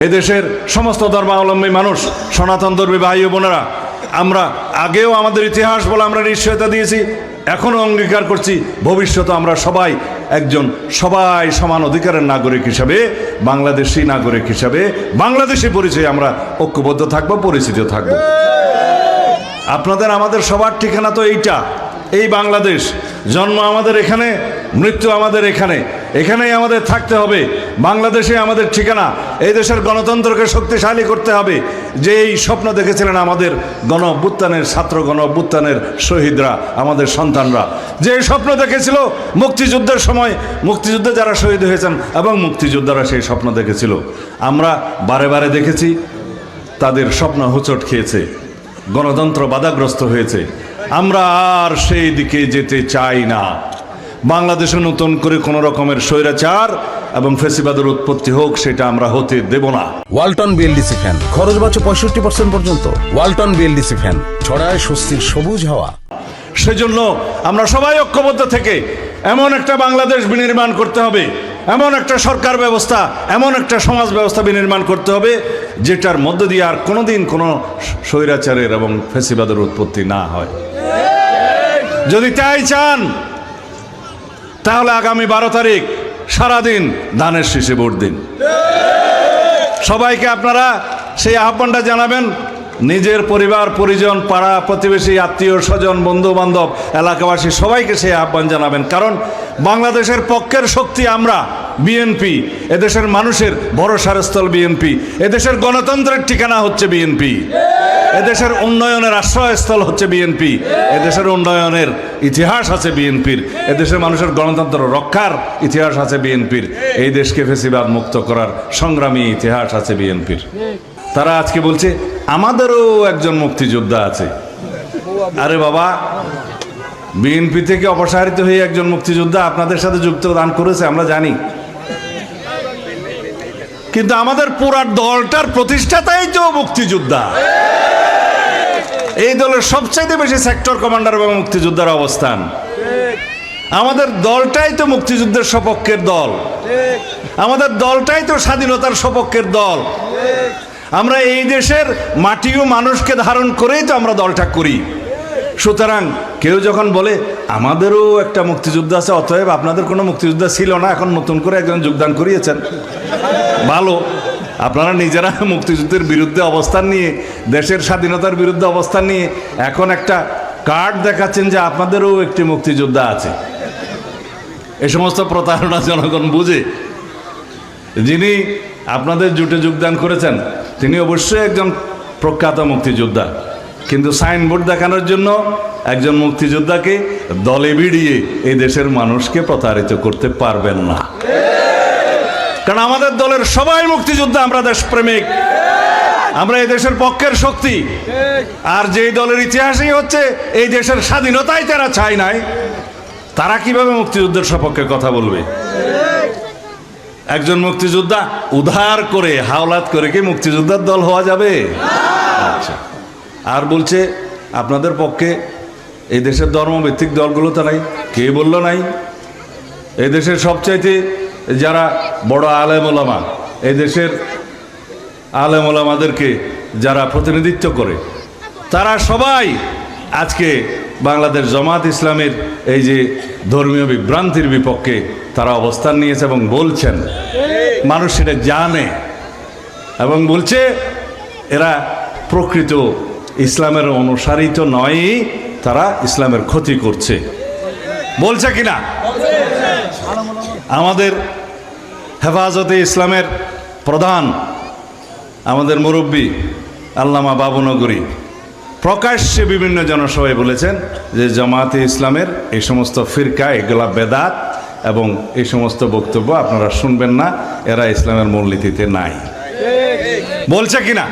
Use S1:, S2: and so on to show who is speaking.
S1: এদেশের সমস্ত ধর্মাবলম্বী মানুষ, সনাতন ধর্মী ভাই ও বোনেরা, আমরা আগেও আমাদের ইতিহাস বলে আমরা নিশ্চয়তা দিয়েছি, এখনও অঙ্গীকার করছি, ভবিষ্যতে আমরা সবাই সমান অধিকারের নাগরিক হিসাবে, বাংলাদেশি নাগরিক হিসাবে বাংলাদেশি পরিচয়ে আমরা ঐক্যবদ্ধ থাকবো, পরিচিত থাকবো। আপনাদের আমাদের সবার ঠিকানা তো এই বাংলাদেশ। জন্ম আমাদের এখানে, মৃত্যু আমাদের এখানেই আমাদের থাকতে হবে। বাংলাদেশে আমাদের ঠিকানা। এই দেশের গণতন্ত্রকে শক্তিশালী করতে হবে। যে এই স্বপ্ন দেখেছিলেন আমাদের গণ অভ্যুত্থানের ছাত্র, গণ অভ্যুত্থানের শহীদরা, আমাদের সন্তানরা, যে স্বপ্ন দেখেছিল মুক্তিযুদ্ধের সময়, মুক্তিযুদ্ধে যারা শহীদ হয়েছেন এবং মুক্তিযোদ্ধারা সেই স্বপ্ন দেখেছিল, আমরা বারে বারে দেখেছি তাদের স্বপ্ন হোঁচট খেয়েছে, গণতন্ত্র বাধাগ্রস্ত হয়েছে। আমরা আর সেই দিকে যেতে চাই না। বাংলাদেশে নতুন করে কোনো রকমের স্বৈরাচার এবং ফ্যাসিবাদের উৎপত্তি হোক, সেটা আমরা হতে দেব না।
S2: ওয়ালটন বিএলডিসি ফ্যান খরচ বাঁচে 65% পর্যন্ত। ওয়ালটন বিএলডিসি ফ্যান ছড়ায় স্বস্তির সবুজ হাওয়া।
S1: সেজন্য আমরা সবাই ঐক্যবদ্ধ থেকে এমন একটা বাংলাদেশ বিনির্মাণ করতে হবে, এমন একটা সরকার ব্যবস্থা, এমন একটা সমাজ ব্যবস্থা বিনির্মাণ করতে হবে, যেটার মধ্য দিয়ে আর কোনোদিন কোনো স্বৈরাচারের এবং ফ্যাসিবাদের উৎপত্তি না হয়। যদি তাই চান, তাহলে আগামী 12 তারিখ সারাদিন ধানের শীষে ভোট দিন। সবাইকে আপনারা সেই আহ্বানটা জানাবেন। নিজের পরিবার পরিজন, পাড়া প্রতিবেশী, আত্মীয় স্বজন, বন্ধু বান্ধব, এলাকাবাসী সবাইকে সেই আহ্বান জানাবেন। কারণ বাংলাদেশের পক্ষের শক্তি আমরা, বিএনপি। এদেশের মানুষের ভরসার স্থল বিএনপি। এদেশের গণতন্ত্রের ঠিকানা হচ্ছে বিএনপি। এদেশের উন্নয়নের আশ্রয়স্থল হচ্ছে বিএনপি। এদেশের উন্নয়নের ইতিহাস আছে বিএনপির। এদেশের মানুষের গণতন্ত্র রক্ষার ইতিহাস আছে বিএনপির। এই দেশকে ফ্যাসিবাদ মুক্ত করার সংগ্রামী ইতিহাস আছে বিএনপির। তারা আজকে বলছে আমাদেরও একজন মুক্তিযোদ্ধা আছে। আরে বাবা, বিএনপি থেকে অপসারিত হয়ে একজন মুক্তিযোদ্ধা আপনাদের সাথে যোগদান করেছে, আমরা জানি। কিন্তু আমাদের পুরা দলটার প্রতিষ্ঠাতাই তো মুক্তিযোদ্ধা। এই দলের সবচাইতে বেশি সেক্টর কমান্ডার এবং মুক্তিযোদ্ধার অবস্থান। আমাদের দলটাই তো মুক্তিযুদ্ধের সপক্ষের দল। আমাদের দলটাই তো স্বাধীনতার সপক্ষের দল। আমরা এই দেশের মাটি ও মানুষকে ধারণ করেই তো আমরা দলটা করি। সুতরাং কেউ যখন বলে আমাদেরও একটা মুক্তিযুদ্ধ আছে, অতএব আপনাদের কোনো মুক্তিযোদ্ধা ছিল না, এখন নতুন করে একজন যোগদান করিয়েছেন, ভালো। আপনারা নিজেরা মুক্তিযুদ্ধের বিরুদ্ধে অবস্থান নিয়ে, দেশের স্বাধীনতার বিরুদ্ধে অবস্থান নিয়ে এখন একটা কার্ড দেখাচ্ছেন যে আপনাদেরও একটি মুক্তিযোদ্ধা আছে। এই সমস্ত প্রতারণা জনগণ বুঝে। যিনি আপনাদের জোটে যোগদান করেছেন তিনি অবশ্যই একজন প্রখ্যাত মুক্তিযোদ্ধা, কিন্তু সাইনবোর্ড দেখানোর জন্য একজন মুক্তিযোদ্ধাকে দলে ভিড়িয়ে এই দেশের মানুষকে প্রতারিত করতে পারবেন না। কারণ আমাদের দলের সবাই মুক্তিযোদ্ধা, আমরা দেশপ্রেমিক, আমরা এই দেশের পক্ষের শক্তি। আর যেই দলের ইতিহাসই হচ্ছে এই দেশের স্বাধীনতাই তারা চায় নাই, তারা কিভাবে মুক্তিযুদ্ধের সপক্ষে কথা বলবে? একজন মুক্তিযোদ্ধা উদ্ধার করে, হাওলাত করে কি মুক্তিযোদ্ধার দল হওয়া যাবে? আচ্ছা, আর বলছে আপনাদের পক্ষে এই দেশের ধর্মভিত্তিক দলগুলো তো নাই। কে বলল নাই? এই দেশের সবচাইতে যারা বড় আলেম ওলামা, এই দেশের আলেম ওলামাদেরকে যারা প্রতিনিধিত্ব করে, তারা সবাই আজকে বাংলাদেশ জামাত ইসলামের এই যে ধর্মীয় বিভ্রান্তির বিপক্ষে তারা অবস্থান নিয়েছে এবং বলছেন, মানুষ সেটা জানে এবং বলছে এরা প্রকৃত ইসলামের অনুসারী তো নয়, তারা ইসলামের ক্ষতি করছে। বলছে কিনা? আমাদের হেফাজতে ইসলামের প্রধান, আমাদের মুরব্বী আল্লামা বাবুনগরী প্রকাশ্যে বিভিন্ন জনসভায় বলেছেন যে জামাতে ইসলামের এই সমস্ত ফিরকা, এগুলা বেদাত এবং এই সমস্ত বক্তব্য আপনারা শুনবেন না, এরা ইসলামের মূলনীতিতে নাই। বলছে কিনা?